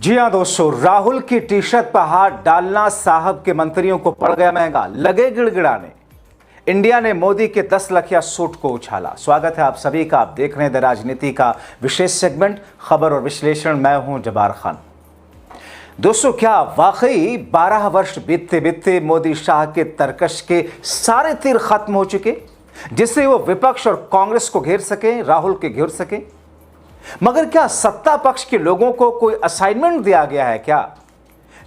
जी हाँ दोस्तों, राहुल की टी शर्ट पर हाथ डालना साहब के मंत्रियों को पड़ गया महंगा, लगे गिड़गिड़ाने। इंडिया ने मोदी के 10 लखिया सूट को उछाला। स्वागत है आप सभी का। आप देख रहे हैं द राजनीति का विशेष सेगमेंट खबर और विश्लेषण। मैं हूं जबार खान। दोस्तों, क्या वाकई 12 वर्ष बीतते बीतते मोदी शाह के तर्कश के सारे तीर खत्म हो चुके, जिससे वो विपक्ष और कांग्रेस को घेर सके, राहुल के घेर सके? मगर क्या सत्ता पक्ष के लोगों को कोई असाइनमेंट दिया गया है क्या,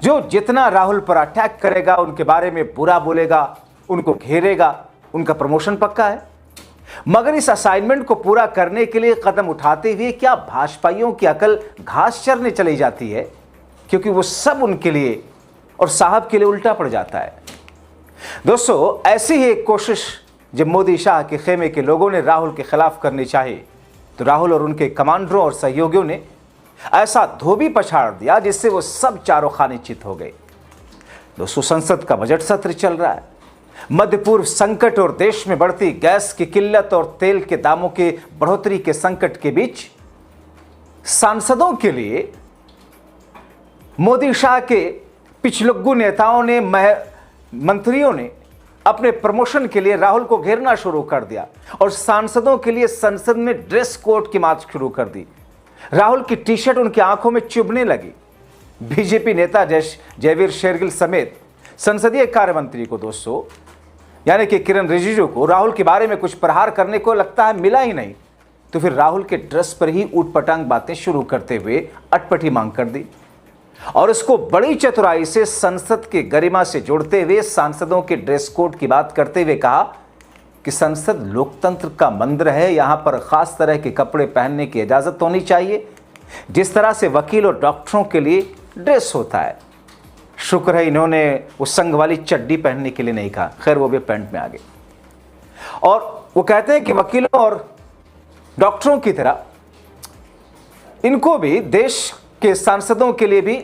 जो जितना राहुल पर अटैक करेगा, उनके बारे में बुरा बोलेगा, उनको घेरेगा, उनका प्रमोशन पक्का है? मगर इस असाइनमेंट को पूरा करने के लिए कदम उठाते हुए क्या भाजपाइयों की अकल घास चरने चली जाती है, क्योंकि वो सब उनके लिए और साहब के लिए उल्टा पड़ जाता है। दोस्तों, ऐसी ही एक कोशिश जब मोदी शाह के खेमे के लोगों ने राहुल के खिलाफ करनी चाहिए, तो राहुल और उनके कमांडरों और सहयोगियों ने ऐसा धोबी पछाड़ दिया जिससे वो सब चारों खाने चित हो गए। दोस्तों, संसद का बजट सत्र चल रहा है। मध्य पूर्व संकट और देश में बढ़ती गैस की किल्लत और तेल के दामों के बढ़ोतरी के संकट के बीच सांसदों के लिए मोदी शाह के पिछलग्गू नेताओं ने, मंत्रियों ने अपने प्रमोशन के लिए राहुल को घेरना शुरू कर दिया और सांसदों के लिए संसद में ड्रेस कोड की मार्च शुरू कर दी। राहुल की टी शर्ट उनकी आंखों में चुभने लगी। बीजेपी नेता जयवीर शेरगिल समेत संसदीय कार्य मंत्री को, दोस्तों यानी कि किरण रिजिजू को, राहुल के बारे में कुछ प्रहार करने को लगता है मिला ही नहीं, तो फिर राहुल के ड्रेस पर ही ऊटपटांग बातें शुरू करते हुए अटपटी मांग कर दी और इसको बड़ी चतुराई से संसद के गरिमा से जोड़ते हुए सांसदों के ड्रेस कोड की बात करते हुए कहा कि संसद लोकतंत्र का मंदिर है, यहां पर खास तरह के कपड़े पहनने की इजाजत होनी चाहिए, जिस तरह से वकील और डॉक्टरों के लिए ड्रेस होता है। शुक्र है इन्होंने उस संघ वाली चड्डी पहनने के लिए नहीं कहा, खैर वो भी पैंट में आ गए। और वो कहते हैं कि वकीलों और डॉक्टरों की तरह इनको भी, देश के सांसदों के लिए भी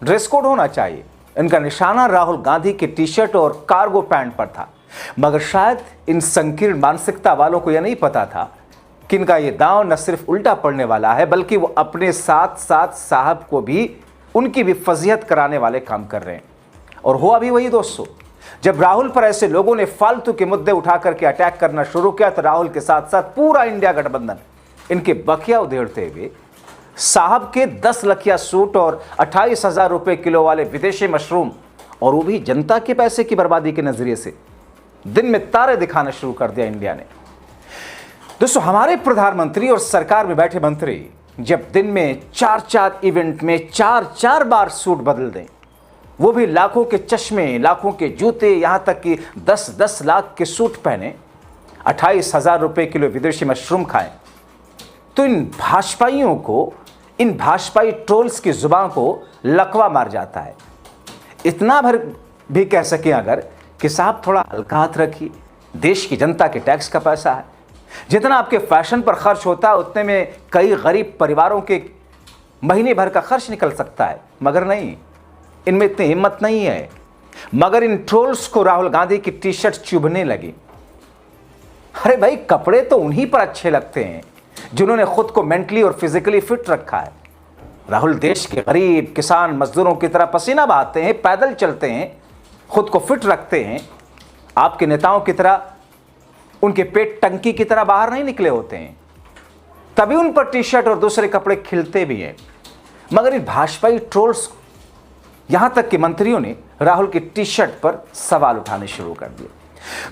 ड्रेस कोड होना चाहिए। इनका निशाना राहुल गांधी के टी शर्ट और कार्गो पैंट पर था, मगर शायद इन संकीर्ण मानसिकता वालों को यह नहीं पता था कि इनका यह दांव न सिर्फ उल्टा पड़ने वाला है, बल्कि वो अपने साथ साथ साहब को भी, उनकी भी फजीहत कराने वाले काम कर रहे हैं। और हुआ भी वही दोस्तों। जब राहुल पर ऐसे लोगों ने फालतू के मुद्दे उठा करके अटैक करना शुरू किया, तो राहुल के साथ साथ पूरा इंडिया गठबंधन इनके बखिया उधेड़ते हुए साहब के 10 लखिया सूट और 28,000 रुपए किलो वाले विदेशी मशरूम, और वो भी जनता के पैसे की बर्बादी के नजरिए से, दिन में तारे दिखाना शुरू कर दिया इंडिया ने। दोस्तों, हमारे प्रधानमंत्री और सरकार में बैठे मंत्री जब दिन में 4-4 इवेंट में 4-4 बार सूट बदल दें, वो भी लाखों के चश्मे, लाखों के जूते, यहां तक कि 10-10 लाख के सूट पहने, 28,000 रुपए किलो विदेशी मशरूम खाएं, तो इन भाजपाइयों को, इन भाजपाई ट्रोल्स की जुबान को लकवा मार जाता है। इतना भर भी कह सकें अगर कि साहब थोड़ा हल्का हाथ रखिए, देश की जनता के टैक्स का पैसा है, जितना आपके फैशन पर खर्च होता है उतने में कई गरीब परिवारों के महीने भर का खर्च निकल सकता है। मगर नहीं, इनमें इतनी हिम्मत नहीं है। मगर इन ट्रोल्स को राहुल गांधी की टी शर्ट चुभने लगी। अरे भाई, कपड़े तो उन्हीं पर अच्छे लगते हैं जिन्होंने खुद को मेंटली और फिजिकली फिट रखा है। राहुल देश के गरीब किसान मजदूरों की तरह पसीना बहाते हैं, पैदल चलते हैं, खुद को फिट रखते हैं। आपके नेताओं की तरह उनके पेट टंकी की तरह बाहर नहीं निकले होते हैं, तभी उन पर टी शर्ट और दूसरे कपड़े खिलते भी हैं। मगर इन भाजपाई ट्रोल्स, यहां तक कि मंत्रियों ने राहुल की टी शर्ट पर सवाल उठाने शुरू कर दिए।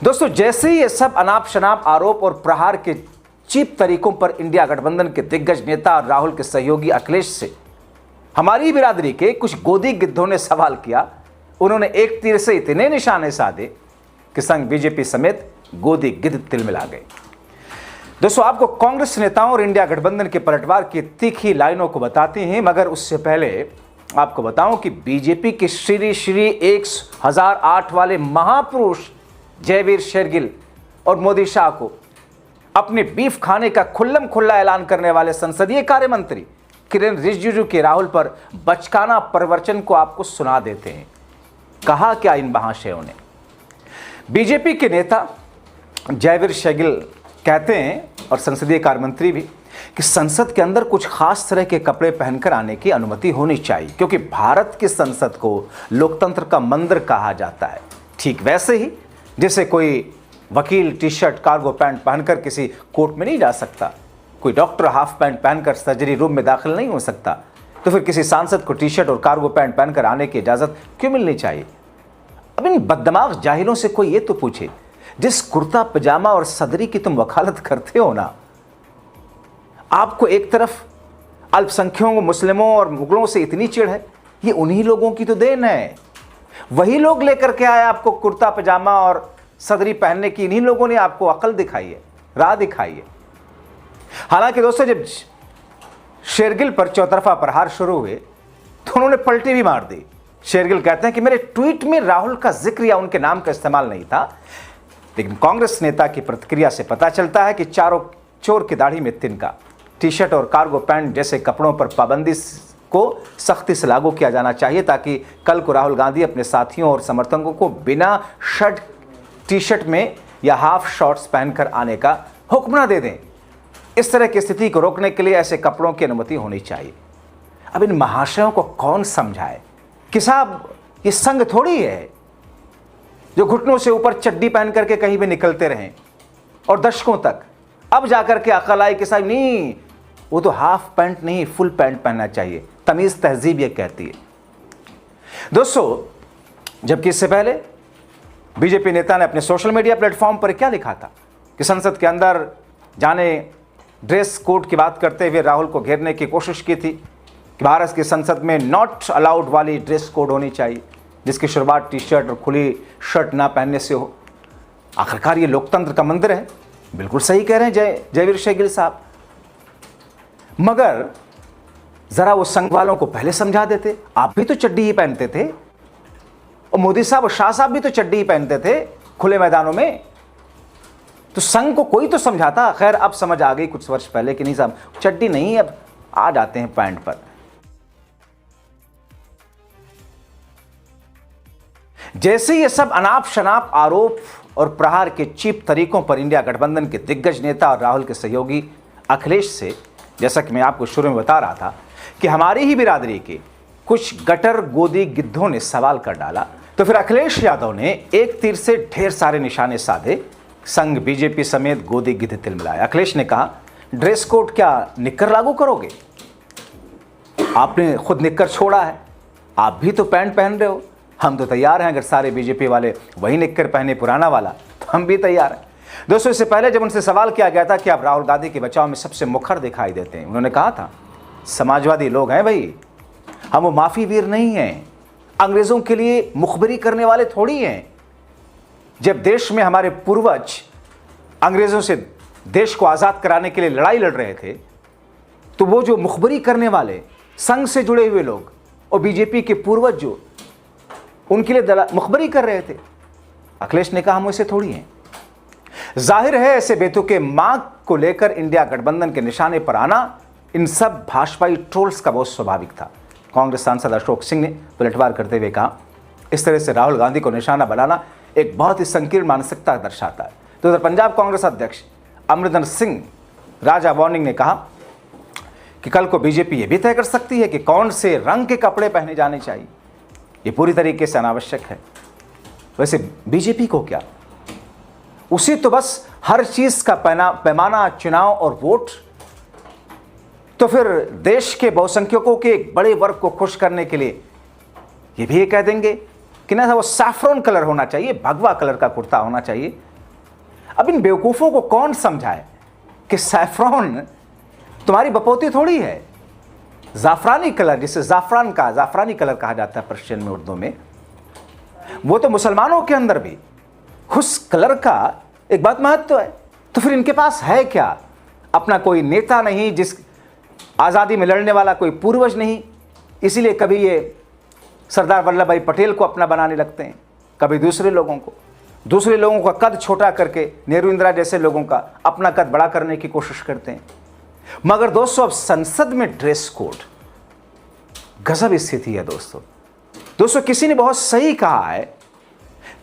दोस्तों, जैसे ही ये सब अनाप शनाप आरोप और प्रहार के चीप तरीकों पर इंडिया गठबंधन के दिग्गज नेता और राहुल के सहयोगी अखिलेश से हमारी बिरादरी के कुछ गोदी गिद्धों ने सवाल किया, उन्होंने एक तीर से इतने निशाने साधे कि संघ बीजेपी समेत गोदी गिद्ध तिलमिला गए। दोस्तों, आपको कांग्रेस नेताओं और इंडिया गठबंधन के पलटवार की तीखी लाइनों को बताते हैं, मगर उससे पहले आपको बताऊं कि बीजेपी के श्री 1008 वाले महापुरुष जयवीर शेरगिल और मोदी शाह को अपने बीफ खाने का खुल्लम खुल्ला ऐलान करने वाले संसदीय कार्य मंत्री किरण रिजिजू के राहुल पर बचकाना प्रवचन को आपको सुना देते हैं। कहा क्या इन महाशयों ने? बीजेपी के नेता जयवीर शेरगिल कहते हैं, और संसदीय कार्य मंत्री भी, कि संसद के अंदर कुछ खास तरह के कपड़े पहनकर आने की अनुमति होनी चाहिए, क्योंकि भारत की संसद को लोकतंत्र का मंदिर कहा जाता है। ठीक वैसे ही जैसे कोई वकील टी शर्ट कार्गो पैंट पहनकर किसी कोर्ट में नहीं जा सकता, कोई डॉक्टर हाफ पैंट पहनकर सर्जरी रूम में दाखिल नहीं हो सकता, तो फिर किसी सांसद को टी शर्ट और कार्गो पैंट पहनकर आने की इजाज़त क्यों मिलनी चाहिए? अब इन बददिमाग जाहिलों से कोई ये तो पूछे, जिस कुर्ता पजामा और सदरी की तुम वकालत करते हो ना, आपको एक तरफ अल्पसंख्यकों, मुस्लिमों और मुगलों से इतनी चिढ़ है, ये उन्हीं लोगों की तो देन है। वही लोग लेकर के आए आपको कुर्ता पजामा और सदरी पहनने की, इन्हीं लोगों ने आपको अकल दिखाई है, राह दिखाई है। हालांकि दोस्तों, जब शेरगिल पर चौतरफा प्रहार शुरू हुए तो उन्होंने पलटी भी मार दी। शेरगिल कहते हैं कि मेरे ट्वीट में राहुल का जिक्र या उनके नाम का इस्तेमाल नहीं था, लेकिन कांग्रेस नेता की प्रतिक्रिया से पता चलता है कि चारों चोर की दाढ़ी में तिनका। टी शर्ट और कार्गो पैंट जैसे कपड़ों पर पाबंदी को सख्ती से लागू किया जाना चाहिए, ताकि कल को राहुल गांधी अपने साथियों और समर्थकों को बिना शर्ट, टी शर्ट में या हाफ शॉर्ट्स पहनकर आने का हुक्म न दे दें। इस तरह की स्थिति को रोकने के लिए ऐसे कपड़ों की अनुमति होनी चाहिए। अब इन महाशयों को कौन समझाए कि साहब ये संघ थोड़ी है जो घुटनों से ऊपर चड्डी पहन करके कहीं भी निकलते रहें और दशकों तक। अब जाकर के अकल आई कि साहब नहीं, वो तो हाफ पैंट नहीं फुल पैंट पहनना चाहिए। तमीज़ तहजीब ये कहती है। दोस्तों, जबकि इससे पहले बीजेपी नेता ने अपने सोशल मीडिया प्लेटफॉर्म पर क्या लिखा था कि संसद के अंदर जाने ड्रेस कोड की बात करते हुए राहुल को घेरने की कोशिश की थी कि भारत की संसद में नॉट अलाउड वाली ड्रेस कोड होनी चाहिए, जिसकी शुरुआत टी शर्ट और खुली शर्ट ना पहनने से हो। आखिरकार ये लोकतंत्र का मंदिर है। बिल्कुल सही कह रहे हैं जयवीर शेरगिल साहब, मगर जरा वो संघ वालों को पहले समझा देते। आप भी तो चड्डी ही पहनते थे, और मोदी साहब और शाह साहब भी तो चड्डी ही पहनते थे खुले मैदानों में, तो संघ को कोई तो समझाता। खैर, अब समझ आ गई कुछ वर्ष पहले कि नहीं साहब, चड्डी नहीं, अब आ जाते हैं पैंट पर। जैसे ये सब अनाप शनाप आरोप और प्रहार के चीप तरीकों पर इंडिया गठबंधन के दिग्गज नेता और राहुल के सहयोगी अखिलेश से, जैसा कि मैं आपको शुरू में बता रहा था कि हमारी ही बिरादरी के कुछ गटर गोदी गिद्धों ने सवाल कर डाला, तो फिर अखिलेश यादव ने एक तीर से ढेर सारे निशाने साधे। संघ, बीजेपी समेत गोदी गिद्ध तिलमिलाए। अखिलेश ने कहा, ड्रेस कोड क्या निक्कर लागू करोगे? आपने खुद निक्कर छोड़ा है, आप भी तो पैंट पहन रहे हो। हम तो तैयार हैं, अगर सारे बीजेपी वाले वही निक्कर पहने पुराना वाला, तो हम भी तैयार हैं। दोस्तों, इससे पहले जब उनसे सवाल किया गया था कि आप राहुल गांधी के बचाव में सबसे मुखर दिखाई देते हैं, उन्होंने कहा था, समाजवादी लोग हैं भाई, हम वो माफी वीर नहीं हैं, अंग्रेजों के लिए मुखबरी करने वाले थोड़ी हैं। जब देश में हमारे पूर्वज अंग्रेजों से देश को आज़ाद कराने के लिए लड़ाई लड़ रहे थे, तो वो जो मुखबरी करने वाले संघ से जुड़े हुए लोग और बीजेपी के पूर्वज जो उनके लिए मुखबरी कर रहे थे। अखिलेश ने कहा, हम ऐसे थोड़ी हैं। जाहिर है, ऐसे बेतुके मांग को लेकर इंडिया गठबंधन के निशाने पर आना इन सब भाजपाई ट्रोल्स का बहुत स्वाभाविक था। कांग्रेस सांसद अशोक सिंह ने पलटवार करते हुए कहा, इस तरह से राहुल गांधी को निशाना बनाना एक बहुत ही संकीर्ण मानसिकता दर्शाता है। तो उधर पंजाब कांग्रेस अध्यक्ष अमरिंदर सिंह राजा वार्निंग ने कहा कि कल को बीजेपी ये भी तय कर सकती है कि कौन से रंग के कपड़े पहने जाने चाहिए। ये पूरी तरीके से अनावश्यक है। वैसे बीजेपी को क्या, उसी तो बस हर चीज का पैमाना चुनाव और वोट। तो फिर देश के बहुसंख्यकों के एक बड़े वर्ग को खुश करने के लिए ये भी कह देंगे कि ना वो सैफ्रॉन कलर होना चाहिए, भगवा कलर का कुर्ता होना चाहिए। अब इन बेवकूफों को कौन समझाए कि सैफ्रॉन तुम्हारी बपौती थोड़ी है। जाफरानी कलर, जिसे जाफरानी कलर कहा जाता है पर्शियन में, उर्दू में, वो तो मुसलमानों के अंदर भी उस कलर का एक बात महत्व है। तो फिर इनके पास है क्या? अपना कोई नेता नहीं, जिस आज़ादी में लड़ने वाला कोई पूर्वज नहीं, इसीलिए कभी ये सरदार वल्लभ भाई पटेल को अपना बनाने लगते हैं, कभी दूसरे लोगों का कद छोटा करके नेहरू इंदिरा जैसे लोगों का अपना कद बड़ा करने की कोशिश करते हैं। मगर दोस्तों, अब संसद में ड्रेस कोड, गजब स्थिति है दोस्तों। किसी ने बहुत सही कहा है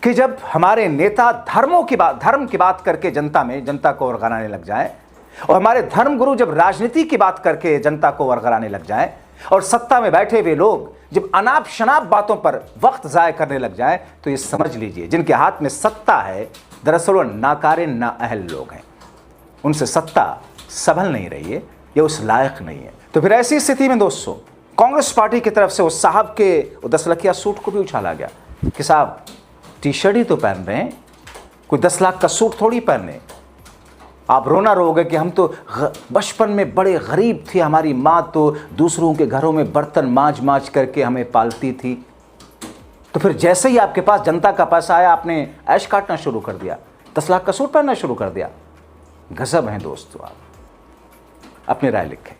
कि जब हमारे नेता धर्म की बात करके जनता को भड़काने लग जाए, और हमारे धर्मगुरु जब राजनीति की बात करके जनता को वरगलाने लग जाएं और सत्ता में बैठे हुए लोग जब अनाप शनाप बातों पर वक्त जाय करने लग जाएं, तो ये समझ लीजिए जिनके हाथ में सत्ता है दरअसल वो नाकारे नाअहल लोग हैं। उनसे सत्ता संभल नहीं रही है, ये उस लायक नहीं है। तो फिर ऐसी स्थिति में दोस्तों कांग्रेस पार्टी की तरफ से उस साहब के 10 लखिया सूट को भी उछाला गया कि साहब टी शर्ट ही तो पहन रहे हैं, कोई 10 लाख का सूट थोड़ी पहन रहे हैं। आप रोना रोगे कि हम तो बचपन में बड़े गरीब थे, हमारी माँ तो दूसरों के घरों में बर्तन मांज मांज करके हमें पालती थी। तो फिर जैसे ही आपके पास जनता का पैसा आया आपने ऐश काटना शुरू कर दिया, 10 लाख का सूट पहनना शुरू कर दिया। गजब हैं दोस्तों। आप अपनी राय लिखें।